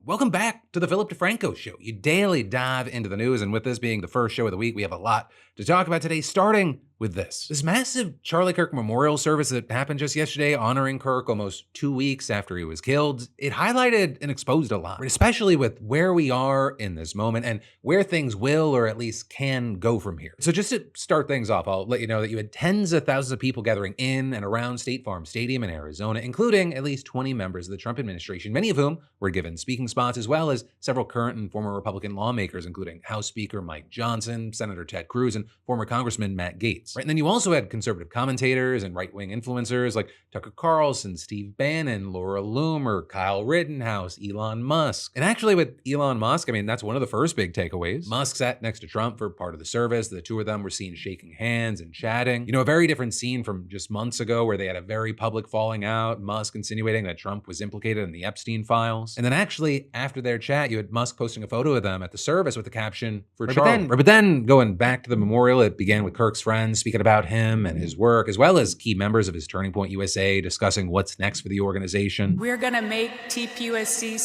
Welcome back to the Philip DeFranco Show. You daily dive into the news, and with this being the first show of the week, we have a lot to talk about today, starting with this massive Charlie Kirk memorial service that happened just yesterday, honoring Kirk almost 2 weeks after he was killed. It highlighted and exposed a lot, especially with where we are in this moment and where things will, or at least can, go from here. So just to start things off, I'll let you know that you had tens of thousands of people gathering in and around State Farm Stadium in Arizona, including at least 20 members of the Trump administration, many of whom were given speaking spots, as well as several current and former Republican lawmakers, including House Speaker Mike Johnson, Senator Ted Cruz, and former Congressman Matt Gaetz. Right? And then you also had conservative commentators and right-wing influencers like Tucker Carlson, Steve Bannon, Laura Loomer, Kyle Rittenhouse, Elon Musk. And actually with Elon Musk, I mean, that's one of the first big takeaways. Musk sat next to Trump for part of the service. The two of them were seen shaking hands and chatting. You know, a very different scene from just months ago where they had a very public falling out, Musk insinuating that Trump was implicated in the Epstein files. And then actually, after their chat, you had Musk posting a photo of them at the service with the caption, "For Charlie." But then going back to the memorial, it began with Kirk's friends speaking about him and his work, as well as key members of his Turning Point USA discussing what's next for the organization. We're gonna make TPUSA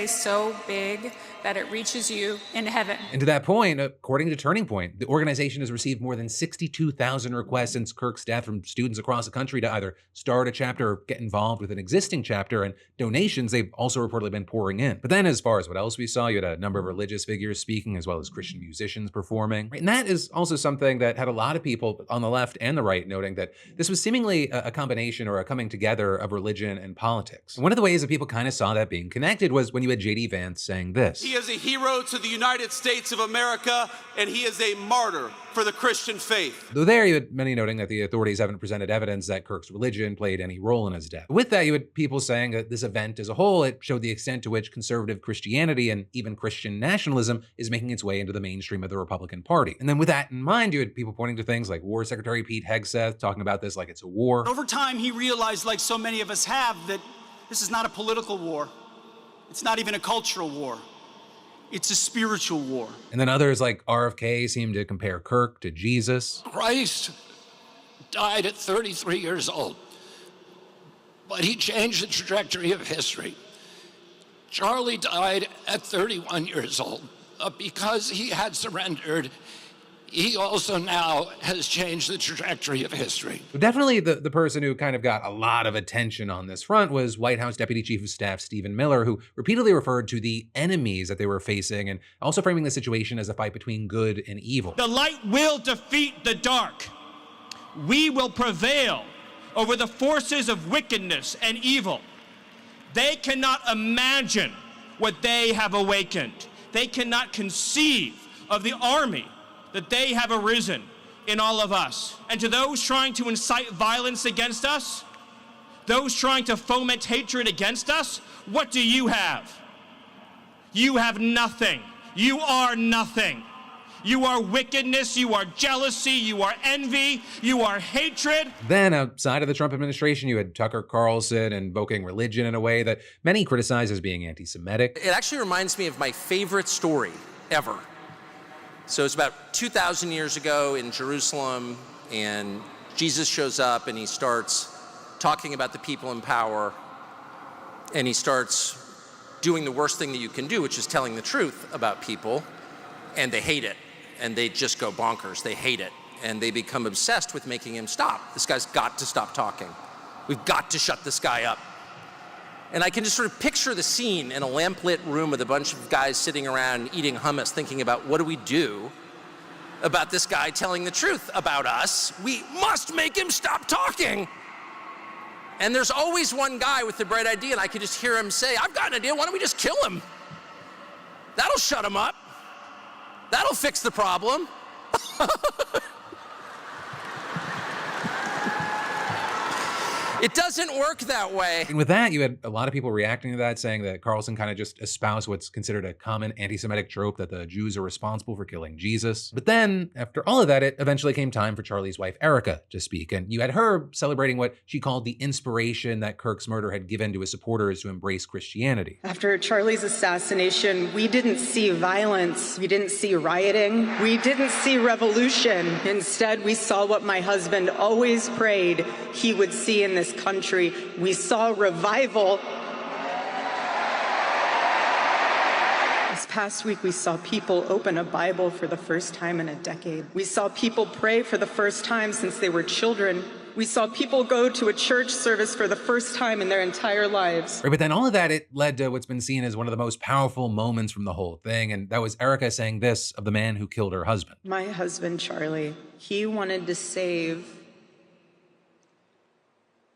so big that it reaches you in heaven. And to that point, according to Turning Point, the organization has received more than 62,000 requests since Kirk's death from students across the country to either start a chapter or get involved with an existing chapter, and donations they've also reportedly been pouring in. But then as far as what else we saw, you had a number of religious figures speaking, as well as Christian musicians performing. And that is also something that had a lot of people on the left and the right noting that this was seemingly a combination or a coming together of religion and politics. And one of the ways that people kind of saw that being connected was when you had J.D. Vance saying this. He is a hero to the United States of America, and he is a martyr for the Christian faith. Though there, you had many noting that the authorities haven't presented evidence that Kirk's religion played any role in his death. With that, you had people saying that this event as a whole, it showed the extent to which conservative Christianity and even Christian nationalism is making its way into the mainstream of the Republican Party. And then with that in mind, you had people pointing to things like War Secretary Pete Hegseth talking about this like it's a war. Over time, he realized, like so many of us have, that this is not a political war. It's not even a cultural war. It's a spiritual war. And then others like RFK seem to compare Kirk to Jesus. Christ died at 33 years old, but he changed the trajectory of history. Charlie died at 31 years old. Because he had surrendered, he also now has changed the trajectory of history. Definitely the person who kind of got a lot of attention on this front was White House Deputy Chief of Staff Stephen Miller, who repeatedly referred to the enemies that they were facing and also framing the situation as a fight between good and evil. The light will defeat the dark. We will prevail over the forces of wickedness and evil. They cannot imagine what they have awakened. They cannot conceive of the army that they have arisen in all of us. And to those trying to incite violence against us, those trying to foment hatred against us, what do you have? You have nothing. You are nothing. You are wickedness, you are jealousy, you are envy, you are hatred. Then outside of the Trump administration, you had Tucker Carlson invoking religion in a way that many criticize as being anti-Semitic. It actually reminds me of my favorite story ever. So it's about 2,000 years ago in Jerusalem, and Jesus shows up and he starts talking about the people in power, and he starts doing the worst thing that you can do, which is telling the truth about people, and they hate it, and they just go bonkers. They hate it, and they become obsessed with making him stop. This guy's got to stop talking. We've got to shut this guy up. And I can just sort of picture the scene in a lamplit room with a bunch of guys sitting around eating hummus, thinking about what do we do about this guy telling the truth about us? We must make him stop talking. And there's always one guy with the bright idea, and I could just hear him say, I've got an idea, why don't we just kill him? That'll shut him up. That'll fix the problem. It doesn't work that way. And with that, you had a lot of people reacting to that, saying that Carlson kind of just espoused what's considered a common anti-Semitic trope that the Jews are responsible for killing Jesus. But then, after all of that, it eventually came time for Charlie's wife, Erica, to speak. And you had her celebrating what she called the inspiration that Kirk's murder had given to his supporters to embrace Christianity. After Charlie's assassination, we didn't see violence. We didn't see rioting. We didn't see revolution. Instead, we saw what my husband always prayed he would see in this country. We saw revival. past week, we saw people open a Bible for the first time in a decade. We saw people pray for the first time since they were children. We saw people go to a church service for the first time in their entire lives. Right, but then all of that, it led to what's been seen as one of the most powerful moments from the whole thing. And that was Erica saying this of the man who killed her husband. My husband, Charlie, he wanted to save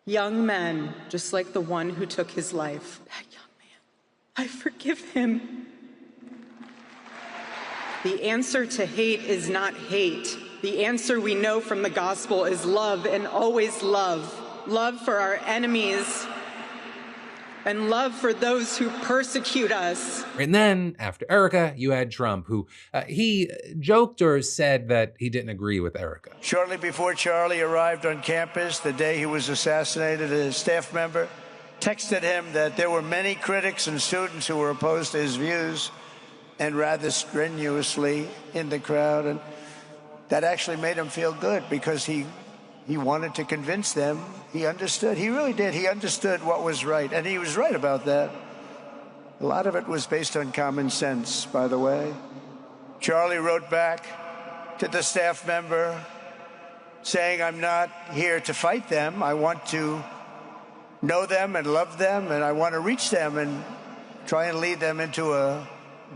young men just like the one who took his life. That young man, I forgive him. The answer to hate is not hate. The answer we know from the gospel is love, and always love. Love for our enemies and love for those who persecute us. And then after Erica, you had Trump, who he joked or said that he didn't agree with Erica. Shortly before Charlie arrived on campus, the day he was assassinated, a staff member texted him that there were many critics and students who were opposed to his views, and rather strenuously in the crowd. And that actually made him feel good because he wanted to convince them. He understood. He really did. He understood what was right. And he was right about that. A lot of it was based on common sense, by the way. Charlie wrote back to the staff member saying, I'm not here to fight them. I want to know them and love them, and I want to reach them and try and lead them into a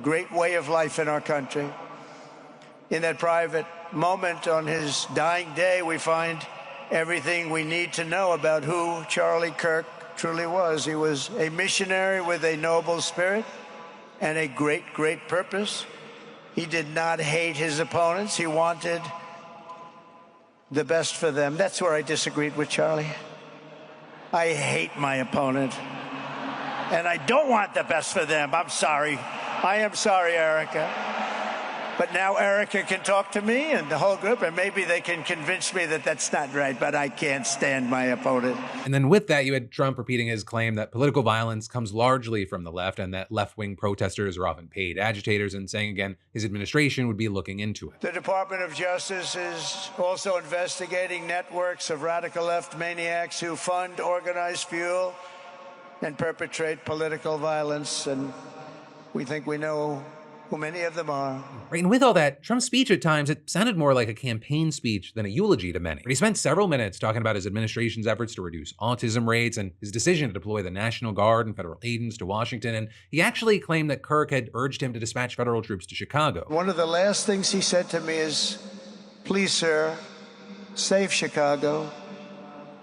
great way of life in our country. In that private moment on his dying day, we find everything we need to know about who Charlie Kirk truly was. He was a missionary with a noble spirit and a great, great purpose. He did not hate his opponents. He wanted the best for them. That's where I disagreed with Charlie. I hate my opponent, and I don't want the best for them. I'm sorry. I am sorry, Erica. But now Erica can talk to me and the whole group, and maybe they can convince me that that's not right, but I can't stand my opponent. And then with that, you had Trump repeating his claim that political violence comes largely from the left and that left-wing protesters are often paid agitators, and saying again his administration would be looking into it. The Department of Justice is also investigating networks of radical left maniacs who fund, organize, fuel, and perpetrate political violence, and we think we know who many of them are. Right, and with all that, Trump's speech at times, it sounded more like a campaign speech than a eulogy to many. He spent several minutes talking about his administration's efforts to reduce autism rates and his decision to deploy the National Guard and federal agents to Washington, and he actually claimed that Kirk had urged him to dispatch federal troops to Chicago. One of the last things he said to me is, please, sir, save Chicago.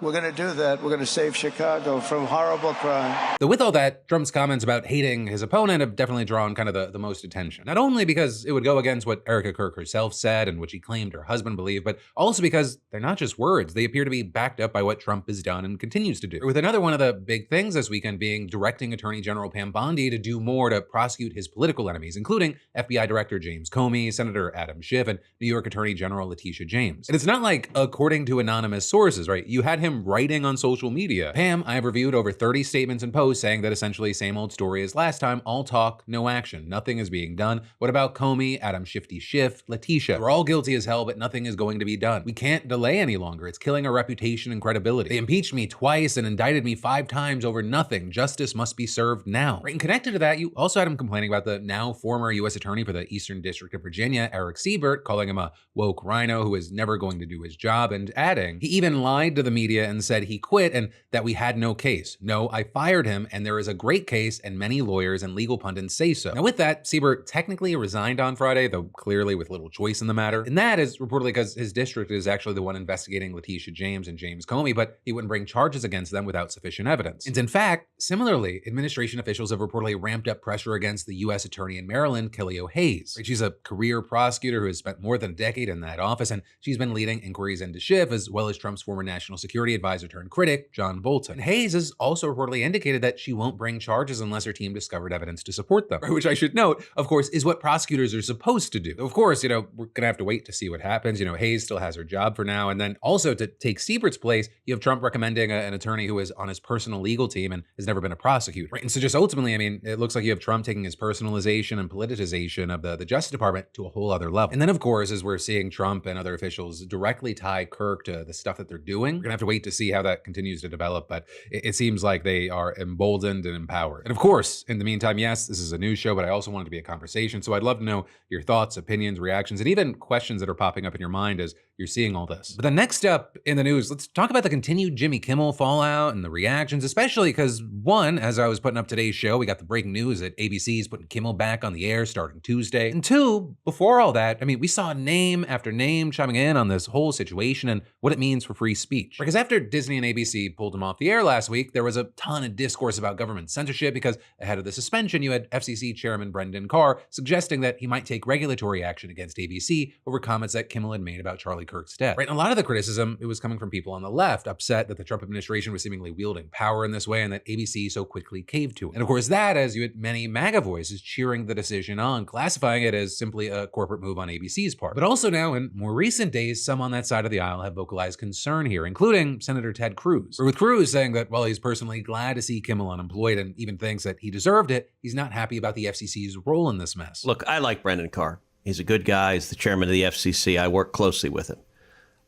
We're going to do that. We're going to save Chicago from horrible crime. Though with all that, Trump's comments about hating his opponent have definitely drawn kind of the most attention. Not only because it would go against what Erica Kirk herself said and which he claimed her husband believed, but also because they're not just words. They appear to be backed up by what Trump has done and continues to do. With another one of the big things this weekend being directing Attorney General Pam Bondi to do more to prosecute his political enemies, including FBI Director James Comey, Senator Adam Schiff, and New York Attorney General Letitia James. And it's not like according to anonymous sources, right? You had him writing on social media. Pam, I have reviewed over 30 statements and posts saying that essentially same old story as last time, all talk, no action. Nothing is being done. What about Comey, Adam Schiff, Letitia? We're all guilty as hell, but nothing is going to be done. We can't delay any longer. It's killing our reputation and credibility. They impeached me twice and indicted me 5 times over nothing. Justice must be served now. Right, and connected to that, you also had him complaining about the now former U.S. Attorney for the Eastern District of Virginia, Eric Siebert, calling him a woke rhino who is never going to do his job, and adding, he even lied to the media and said he quit and that we had no case. No, I fired him, and there is a great case, and many lawyers and legal pundits say so. Now with that, Siebert technically resigned on Friday, though clearly with little choice in the matter. And that is reportedly because his district is actually the one investigating Letitia James and James Comey, but he wouldn't bring charges against them without sufficient evidence. And in fact, similarly, administration officials have reportedly ramped up pressure against the U.S. Attorney in Maryland, Kelly O'Hayes. She's a career prosecutor who has spent more than a decade in that office, and she's been leading inquiries into Schiff, as well as Trump's former national security advisor turned critic, John Bolton. And Hayes has also reportedly indicated that she won't bring charges unless her team discovered evidence to support them, which I should note, of course, is what prosecutors are supposed to do. Of course, we're gonna have to wait to see what happens. Hayes still has her job for now. And then also to take Siebert's place, you have Trump recommending an attorney who is on his personal legal team and has never been a prosecutor. Right? And so just ultimately, it looks like you have Trump taking his personalization and politicization of the Justice Department to a whole other level. And then of course, as we're seeing Trump and other officials directly tie Kirk to the stuff that they're doing, we're gonna have to wait wait to see how that continues to develop, but it seems like they are emboldened and empowered. And of course, in the meantime, yes, this is a news show, but I also want it to be a conversation. So I'd love to know your thoughts, opinions, reactions, and even questions that are popping up in your mind as you're seeing all this. But the next up in the news, let's talk about the continued Jimmy Kimmel fallout and the reactions, especially because one, as I was putting up today's show, we got the breaking news that ABC is putting Kimmel back on the air starting Tuesday. And two, before all that, I mean, we saw name after name chiming in on this whole situation and what it means for free speech. Because after Disney and ABC pulled him off the air last week, there was a ton of discourse about government censorship because ahead of the suspension, you had FCC Chairman Brendan Carr suggesting that he might take regulatory action against ABC over comments that Kimmel had made about Charlie Kirk's death. Right, and a lot of the criticism, it was coming from people on the left, upset that the Trump administration was seemingly wielding power in this way and that ABC so quickly caved to it. And of course that, as you had many MAGA voices cheering the decision on, classifying it as simply a corporate move on ABC's part. But also now, in more recent days, some on that side of the aisle have vocalized concern here, including Senator Ted Cruz. Or with Cruz saying that while he's personally glad to see Kimmel unemployed and even thinks that he deserved it, he's not happy about the FCC's role in this mess. Look, I like Brendan Carr. He's a good guy. He's the chairman of the FCC. I work closely with him.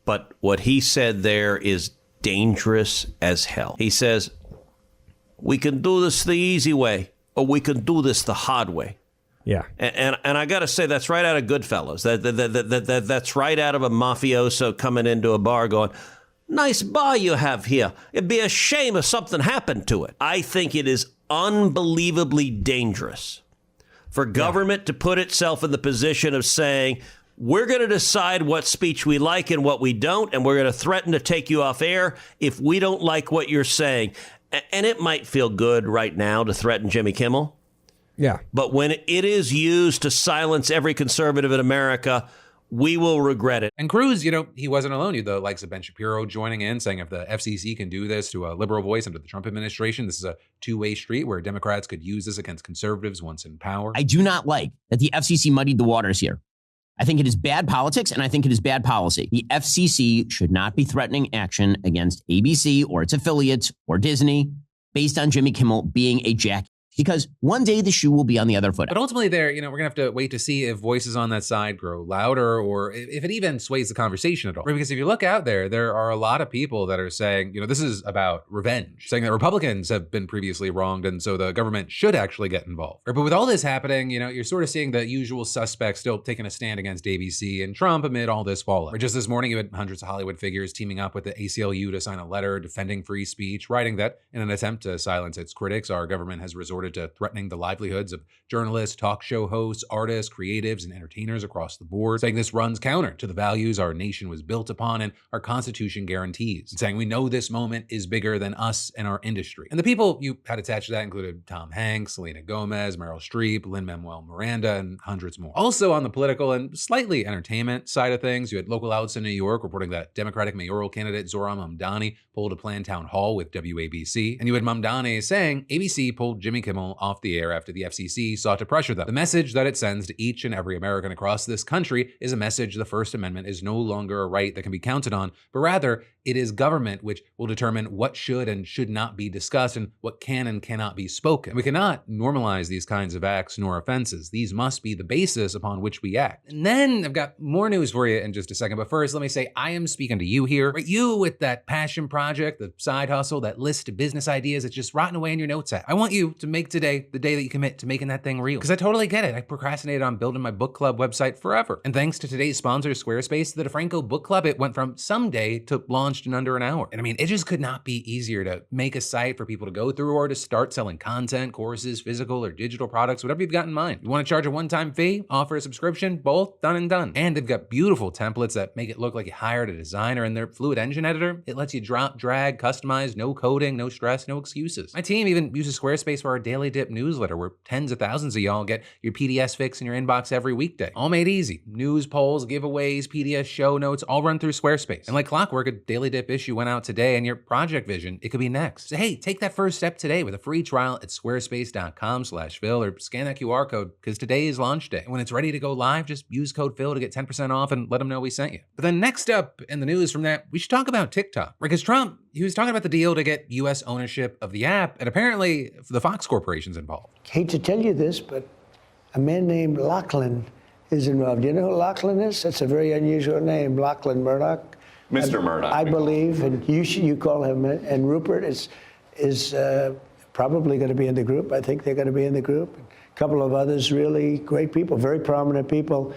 But what he said there is dangerous as hell. He says, we can do this the easy way, or we can do this the hard way. Yeah. And I got to say, that's right out of Goodfellas. That's right out of a mafioso coming into a bar going, nice bar you have here. It'd be a shame if something happened to it. I think it is unbelievably dangerous for government to put itself in the position of saying, we're going to decide what speech we like and what we don't, and we're going to threaten to take you off air if we don't like what you're saying. And it might feel good right now to threaten Jimmy Kimmel. Yeah. But when it is used to silence every conservative in America, we will regret it. And Cruz, he wasn't alone. You had the likes of Ben Shapiro joining in, saying if the FCC can do this to a liberal voice under the Trump administration, this is a two-way street where Democrats could use this against conservatives once in power. I do not like that the FCC muddied the waters here. I think it is bad politics, and I think it is bad policy. The FCC should not be threatening action against ABC or its affiliates or Disney based on Jimmy Kimmel being a jack. Because one day the shoe will be on the other foot. But ultimately there, we're going to have to wait to see if voices on that side grow louder or if it even sways the conversation at all. Right? Because if you look out there, there are a lot of people that are saying, this is about revenge, saying that Republicans have been previously wronged and so the government should actually get involved. Right? But with all this happening, you're sort of seeing the usual suspects still taking a stand against ABC and Trump amid all this fallout. Right? Just this morning, you had hundreds of Hollywood figures teaming up with the ACLU to sign a letter defending free speech, writing that in an attempt to silence its critics, our government has resorted to threatening the livelihoods of journalists, talk show hosts, artists, creatives, and entertainers across the board, saying this runs counter to the values our nation was built upon and our Constitution guarantees, and saying we know this moment is bigger than us and our industry. And the people you had attached to that included Tom Hanks, Selena Gomez, Meryl Streep, Lin-Manuel Miranda, and hundreds more. Also on the political and slightly entertainment side of things, you had local outlets in New York reporting that Democratic mayoral candidate Zohran Mamdani pulled a planned town hall with WABC, and you had Mamdani saying ABC pulled Jimmy Kimmel off the air after the FCC sought to pressure them. The message that it sends to each and every American across this country is a message the First Amendment is no longer a right that can be counted on, but rather it is government which will determine what should and should not be discussed and what can and cannot be spoken. We cannot normalize these kinds of acts nor offenses. These must be the basis upon which we act. And then I've got more news for you in just a second, but first let me say I am speaking to you here. Right? You with that passion project, the side hustle, that list of business ideas that's just rotting away in your notes app. I want you to make today the day that you commit to making that thing real. Because I totally get it. I procrastinated on building my book club website forever. And thanks to today's sponsor, Squarespace, the DeFranco book club, it went from someday to launched in under an hour. And I mean, it just could not be easier to make a site for people to go through or to start selling content, courses, physical or digital products, whatever you've got in mind. You want to charge a one-time fee, offer a subscription, both done and done. And they've got beautiful templates that make it look like you hired a designer, and their Fluid Engine editor, it lets you drop, drag, customize, no coding, no stress, no excuses. My team even uses Squarespace for our Daily Dip newsletter, where tens of thousands of y'all get your PDS fix in your inbox every weekday. All made easy. News, polls, giveaways, PDS show notes, all run through Squarespace. And like clockwork, a Daily Dip issue went out today, and your project vision, it could be next. So hey, take that first step today with a free trial at squarespace.com/Phil or scan that QR code, because today is launch day. And when it's ready to go live, just use code Phil to get 10% off and let them know we sent you. But then next up in the news from that, we should talk about TikTok. Because Trump, he was talking about the deal to get US ownership of the app, and apparently the Fox Corporation's involved. Hate to tell you this, but a man named Lachlan is involved. Do you know who Lachlan is? That's a very unusual name, Lachlan Murdoch. Mr. Murdoch. I believe, and you call him, and Rupert is probably going to be in the group. I think they're going to be in the group. A couple of others, really great people, very prominent people.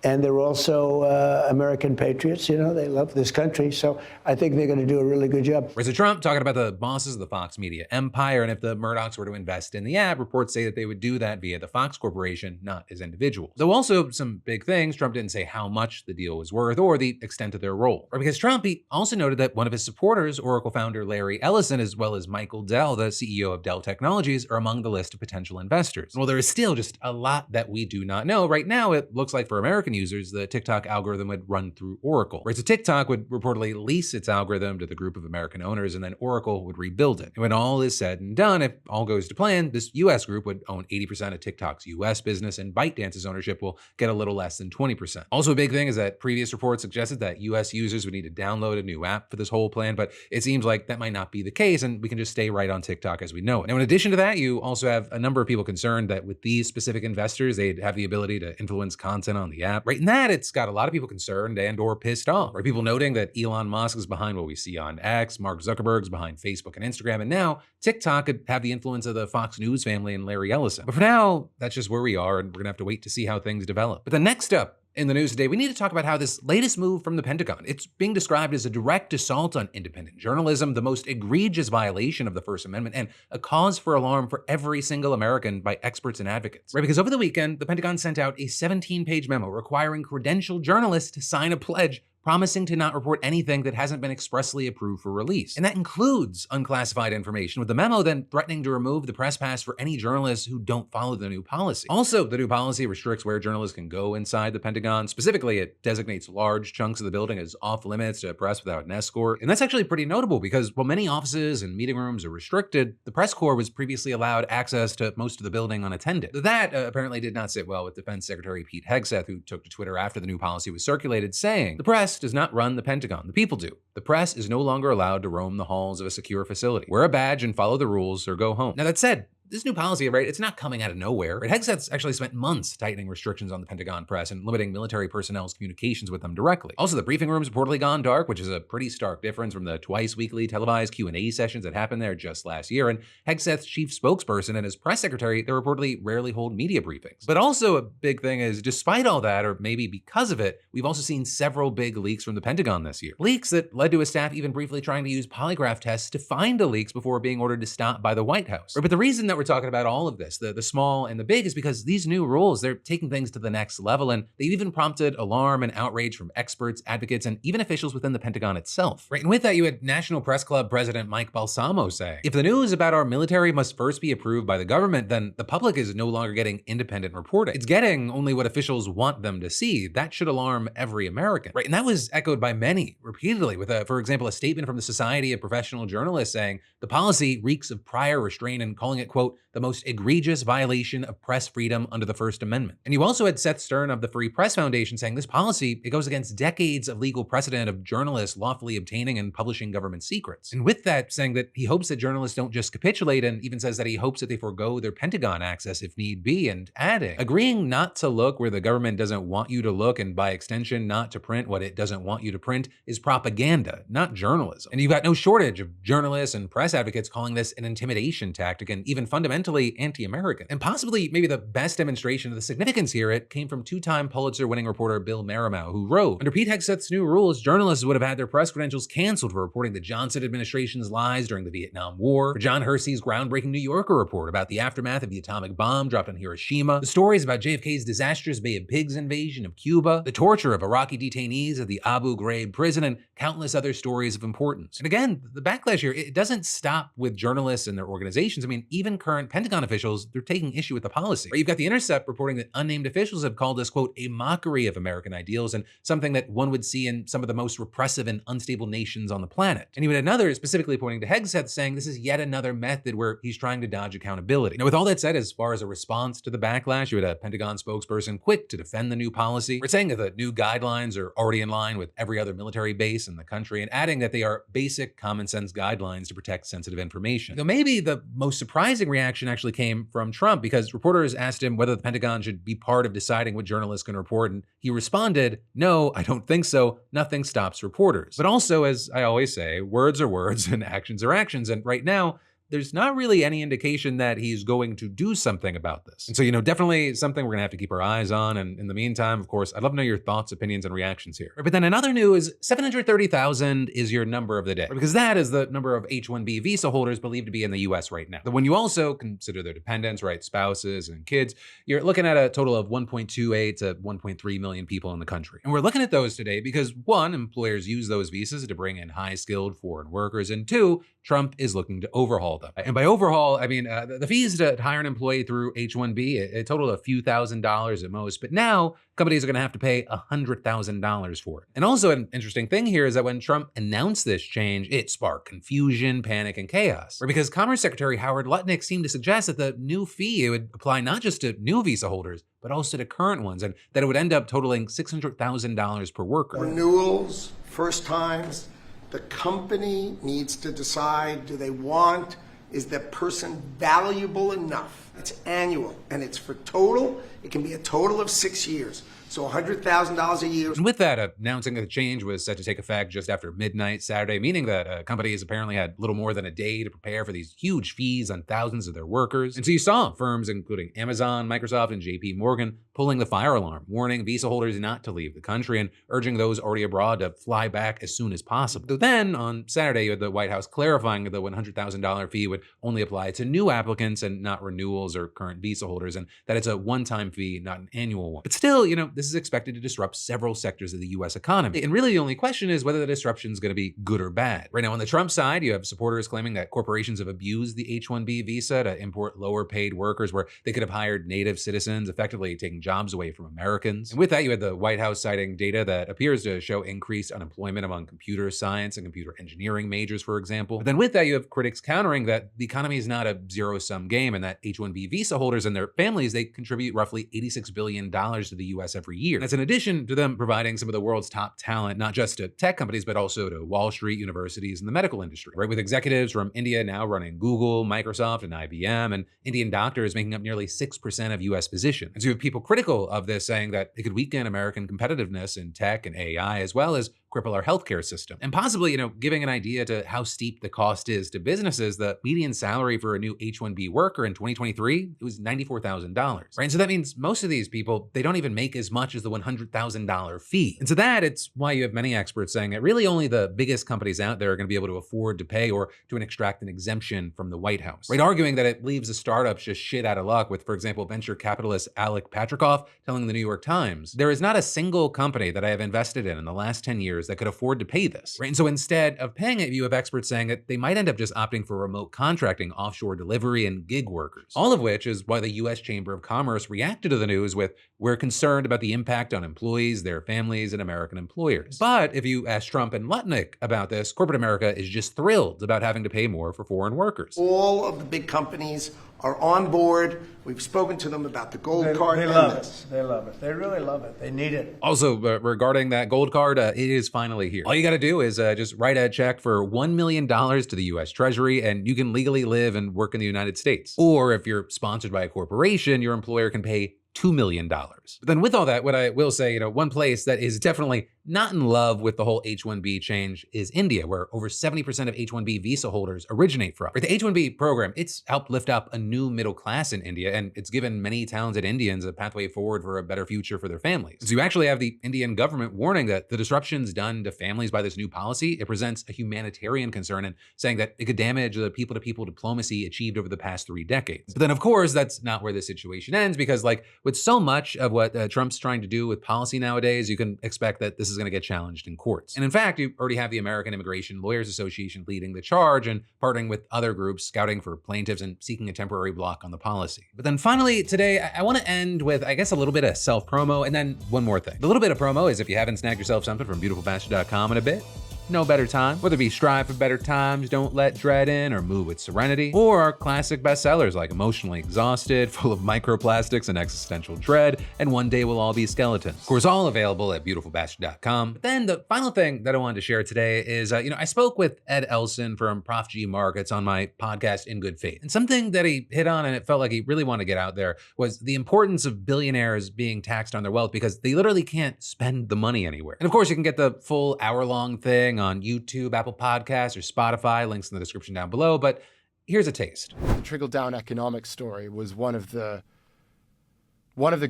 And they're also American patriots. You know, they love this country. So I think they're going to do a really good job. President Trump talking about the bosses of the Fox media empire, and if the Murdochs were to invest in the app, reports say that they would do that via the Fox Corporation, not as individuals. Though also some big things, Trump didn't say how much the deal was worth or the extent of their role. Or because Trump, he also noted that one of his supporters, Oracle founder Larry Ellison, as well as Michael Dell, the CEO of Dell Technologies, are among the list of potential investors. And while there is still just a lot that we do not know, right now it looks like for American users, the TikTok algorithm would run through Oracle. Right, so TikTok would reportedly lease its algorithm to the group of American owners, and then Oracle would rebuild it. And when all is said and done, if all goes to plan, this US group would own 80% of TikTok's US business, and ByteDance's ownership will get a little less than 20%. Also, a big thing is that previous reports suggested that US users would need to download a new app for this whole plan, but it seems like that might not be the case, and we can just stay right on TikTok as we know it. Now, in addition to that, you also have a number of people concerned that with these specific investors, they'd have the ability to influence content on the app. Right, in that, it's got a lot of people concerned and or pissed off. Right, people noting that Elon Musk is behind what we see on X, Mark Zuckerberg's behind Facebook and Instagram, and now TikTok could have the influence of the Fox News family and Larry Ellison. But for now, that's just where we are, and we're gonna have to wait to see how things develop. But the next up in the news today, we need to talk about how this latest move from the Pentagon, it's being described as a direct assault on independent journalism, the most egregious violation of the First Amendment, and a cause for alarm for every single American by experts and advocates. Right, because over the weekend, the Pentagon sent out a 17-page memo requiring credentialed journalists to sign a pledge promising to not report anything that hasn't been expressly approved for release. And that includes unclassified information, with the memo then threatening to remove the press pass for any journalists who don't follow the new policy. Also, the new policy restricts where journalists can go inside the Pentagon. Specifically, it designates large chunks of the building as off limits to press without an escort. And that's actually pretty notable because while many offices and meeting rooms are restricted, the press corps was previously allowed access to most of the building unattended. That apparently did not sit well with Defense Secretary Pete Hegseth, who took to Twitter after the new policy was circulated, saying, "The press does not run the Pentagon, the people do. The press is no longer allowed to roam the halls of a secure facility. Wear a badge and follow the rules or go home." Now that said, this new policy, right, it's not coming out of nowhere. Right? Hegseth's actually spent months tightening restrictions on the Pentagon press and limiting military personnel's communications with them directly. Also, the briefing room's reportedly gone dark, which is a pretty stark difference from the twice weekly televised Q&A sessions that happened there just last year. And Hegseth's chief spokesperson and his press secretary, they reportedly rarely hold media briefings. But also a big thing is, despite all that, or maybe because of it, we've also seen several big leaks from the Pentagon this year. Leaks that led to a staff even briefly trying to use polygraph tests to find the leaks before being ordered to stop by the White House. Right, but the reason that we're talking about all of this, the small and the big, is because these new rules, they're taking things to the next level, and they've even prompted alarm and outrage from experts, advocates, and even officials within the Pentagon itself. Right, and with that, you had National Press Club President Mike Balsamo saying, "If the news about our military must first be approved by the government, then the public is no longer getting independent reporting. It's getting only what officials want them to see. That should alarm every American." Right, and that was echoed by many repeatedly with, for example, a statement from the Society of Professional Journalists saying the policy reeks of prior restraint and calling it, quote, "the most egregious violation of press freedom under the First Amendment." And you also had Seth Stern of the Free Press Foundation saying this policy, it goes against decades of legal precedent of journalists lawfully obtaining and publishing government secrets. And with that, saying that he hopes that journalists don't just capitulate, and even says that he hopes that they forego their Pentagon access if need be, and adding, agreeing not to look where the government doesn't want you to look, and by extension, not to print what it doesn't want you to print, is propaganda, not journalism. And you've got no shortage of journalists and press advocates calling this an intimidation tactic and even fundamentally anti-American. And possibly maybe the best demonstration of the significance here, it came from two-time Pulitzer-winning reporter Bill Merrimaw, who wrote, "Under Pete Hegseth's new rules, journalists would have had their press credentials canceled for reporting the Johnson administration's lies during the Vietnam War, for John Hersey's groundbreaking New Yorker report about the aftermath of the atomic bomb dropped on Hiroshima, the stories about JFK's disastrous Bay of Pigs invasion of Cuba, the torture of Iraqi detainees at the Abu Ghraib prison, and countless other stories of importance." And again, the backlash here, it doesn't stop with journalists and their organizations. I mean, even current Pentagon officials, they're taking issue with the policy. You've got The Intercept reporting that unnamed officials have called this, quote, "a mockery of American ideals and something that one would see in some of the most repressive and unstable nations on the planet." And even another specifically pointing to Hegseth saying this is yet another method where he's trying to dodge accountability. Now, with all that said, as far as a response to the backlash, you had a Pentagon spokesperson quick to defend the new policy. We're saying that the new guidelines are already in line with every other military base in the country, and adding that they are basic common sense guidelines to protect sensitive information. Now, maybe the most surprising reaction actually came from Trump, because reporters asked him whether the Pentagon should be part of deciding what journalists can report, and he responded, "No, I don't think so. Nothing stops reporters." But also, as I always say, words are words and actions are actions, and right now, there's not really any indication that he's going to do something about this. And so, definitely something we're gonna have to keep our eyes on. And in the meantime, of course, I'd love to know your thoughts, opinions, and reactions here. But then in other news, 730,000 is your number of the day, because that is the number of H-1B visa holders believed to be in the US right now. But when you also consider their dependents, right, spouses and kids, you're looking at a total of 1.28 to 1.3 million people in the country. And we're looking at those today because, one, employers use those visas to bring in high-skilled foreign workers, and two, Trump is looking to overhaul them. And by overhaul, I mean the fees to hire an employee through H-1B, it totaled a few $1,000s at most, but now companies are gonna have to pay $100,000 for it. And also an interesting thing here is that when Trump announced this change, it sparked confusion, panic, and chaos. Because Commerce Secretary Howard Lutnick seemed to suggest that the new fee would apply not just to new visa holders, but also to current ones, and that it would end up totaling $600,000 per worker. Renewals, first times, the company needs to decide, do they want, is that person valuable enough? It's annual, and it's for total. It can be a total of 6 years. So $100,000 a year. And with that, announcing that the change was set to take effect just after midnight Saturday, meaning that companies apparently had little more than a day to prepare for these huge fees on thousands of their workers. And so you saw firms including Amazon, Microsoft, and JP Morgan pulling the fire alarm, warning visa holders not to leave the country and urging those already abroad to fly back as soon as possible. So then on Saturday, you had the White House clarifying that the $100,000 fee would only apply to new applicants and not renewals or current visa holders, and that it's a one-time fee, not an annual one. But still, this is expected to disrupt several sectors of the US economy. And really the only question is whether the disruption is going to be good or bad. Right now on the Trump side, you have supporters claiming that corporations have abused the H-1B visa to import lower paid workers where they could have hired native citizens, effectively taking jobs away from Americans. And with that, you had the White House citing data that appears to show increased unemployment among computer science and computer engineering majors, for example. But then with that, you have critics countering that the economy is not a zero-sum game and that H-1B visa holders and their families, they contribute roughly $86 billion to the US every year. That's in addition to them providing some of the world's top talent, not just to tech companies, but also to Wall Street, universities, and the medical industry, right? With executives from India now running Google, Microsoft, and IBM, and Indian doctors making up nearly 6% of US physicians. And so you have people critical of this saying that it could weaken American competitiveness in tech and AI, as well as cripple our healthcare system. And possibly, giving an idea to how steep the cost is to businesses, the median salary for a new H-1B worker in 2023, it was $94,000, right? And so that means most of these people, they don't even make as much as the $100,000 fee. And so it's why you have many experts saying that really only the biggest companies out there are gonna be able to afford to pay or to extract an exemption from the White House, right? Arguing that it leaves the startups just shit out of luck with, for example, venture capitalist Alec Patrikoff telling the New York Times, "There is not a single company that I have invested in the last 10 years that could afford to pay this," right? And so instead of paying it, you have experts saying that they might end up just opting for remote contracting, offshore delivery, and gig workers. All of which is why the US Chamber of Commerce reacted to the news with, "We're concerned about the impact on employees, their families, and American employers." But if you ask Trump and Lutnick about this, corporate America is just thrilled about having to pay more for foreign workers. All of the big companies are on board. We've spoken to them about the gold card. They love it. They love it. They really love it. They need it. Also, regarding that gold card, it is finally here. All you got to do is just write a check for $1 million to the US Treasury, and you can legally live and work in the United States. Or if you're sponsored by a corporation, your employer can pay $2 million. But then with all that, what I will say, one place that is definitely not in love with the whole H-1B change is India, where over 70% of H-1B visa holders originate from. The H-1B program, it's helped lift up a new middle class in India, and it's given many talented Indians a pathway forward for a better future for their families. So you actually have the Indian government warning that the disruptions done to families by this new policy, it presents a humanitarian concern, and saying that it could damage the people-to-people diplomacy achieved over the past 3 decades. But then of course, that's not where the situation ends, because with so much of what Trump's trying to do with policy nowadays, you can expect that this is going to get challenged in courts. And in fact, you already have the American Immigration Lawyers Association leading the charge and partnering with other groups scouting for plaintiffs and seeking a temporary block on the policy. But then finally today, I want to end with, I guess, a little bit of self-promo and then one more thing. The little bit of promo is if you haven't snagged yourself something from beautifulbastard.com in a bit, No Better Time, whether it be Strive for Better Times, Don't Let Dread In, or Move with Serenity, or our classic bestsellers like Emotionally Exhausted, Full of Microplastics and Existential Dread, and One Day We'll All Be Skeletons. Of course, all available at beautifulbastard.com. But then the final thing that I wanted to share today is, I spoke with Ed Elson from Prof G Markets on my podcast In Good Faith. And something that he hit on, and it felt like he really wanted to get out there, was the importance of billionaires being taxed on their wealth because they literally can't spend the money anywhere. And of course, you can get the full hour-long thing on YouTube, Apple Podcasts, or Spotify, links in the description down below, but here's a taste. The trickle-down economics story was one of the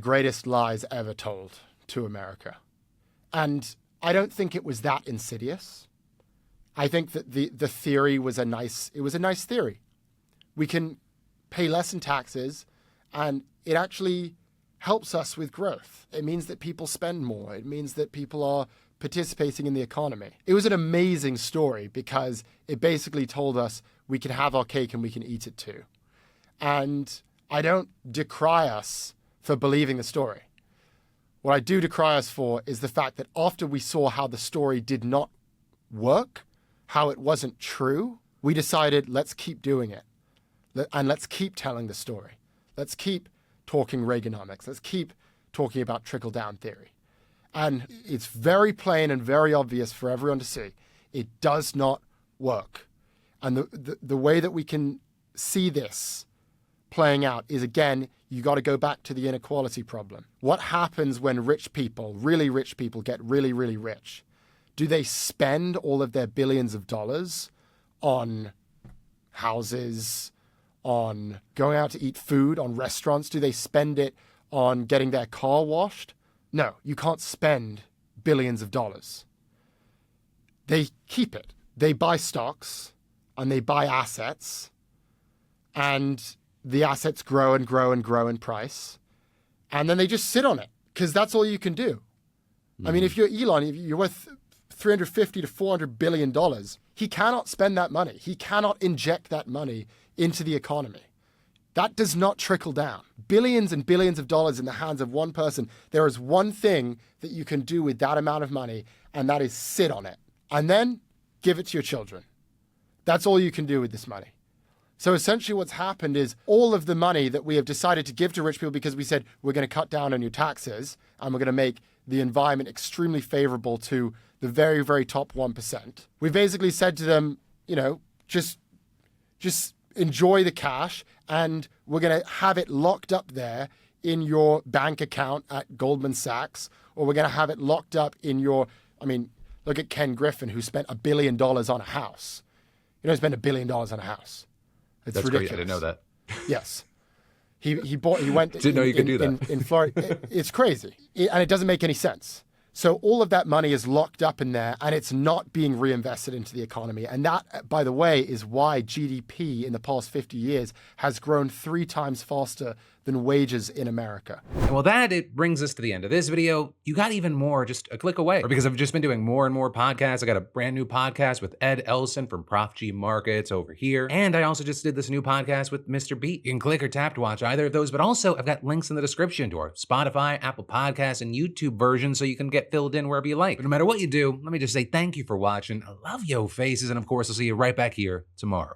greatest lies ever told to America. And I don't think it was that insidious. I think that the theory was a nice theory. We can pay less in taxes, and it actually helps us with growth. It means that people spend more. It means that people are participating in the economy. It was an amazing story because it basically told us we can have our cake and we can eat it too. And I don't decry us for believing the story. What I do decry us for is the fact that after we saw how the story did not work, how it wasn't true, we decided let's keep doing it. And let's keep telling the story. Let's keep talking Reaganomics. Let's keep talking about trickle-down theory. And it's very plain and very obvious for everyone to see. It does not work. And the way that we can see this playing out is, again, you got to go back to the inequality problem. What happens when rich people, really rich people, get really, really rich? Do they spend all of their billions of dollars on houses, on going out to eat food, on restaurants? Do they spend it on getting their car washed? No, you can't spend billions of dollars. They keep it. They buy stocks and they buy assets, and the assets grow and grow and grow in price. And then they just sit on it because that's all you can do. I mean, if you're Elon, if you're worth $350 to $400 billion, he cannot spend that money. He cannot inject that money into the economy. That does not trickle down. Billions and billions of dollars in the hands of one person. There is one thing that you can do with that amount of money, and that is sit on it. And then give it to your children. That's all you can do with this money. So essentially what's happened is all of the money that we have decided to give to rich people because we said we're going to cut down on your taxes and we're going to make the environment extremely favorable to the very, very top 1%. We basically said to them, just enjoy the cash, and we're going to have it locked up there in your bank account at Goldman Sachs, or we're going to have it locked up in your, look at Ken Griffin, who spent $1 billion on a house. You don't spend $1 billion on a house. That's ridiculous. Great. I didn't know that. Yes. He went. Didn't know you could do that. In Florida. It's crazy. And it doesn't make any sense. So all of that money is locked up in there, and it's not being reinvested into the economy. And that, by the way, is why GDP in the past 50 years has grown 3 times faster than wages in America. And well, it brings us to the end of this video. You got even more just a click away. Because I've just been doing more and more podcasts. I got a brand new podcast with Ed Elson from Prof G Markets over here. And I also just did this new podcast with Mr. Beat. You can click or tap to watch either of those. But also, I've got links in the description to our Spotify, Apple Podcasts, and YouTube versions so you can get filled in wherever you like. But no matter what you do, let me just say thank you for watching. I love yo faces. And of course, I'll see you right back here tomorrow.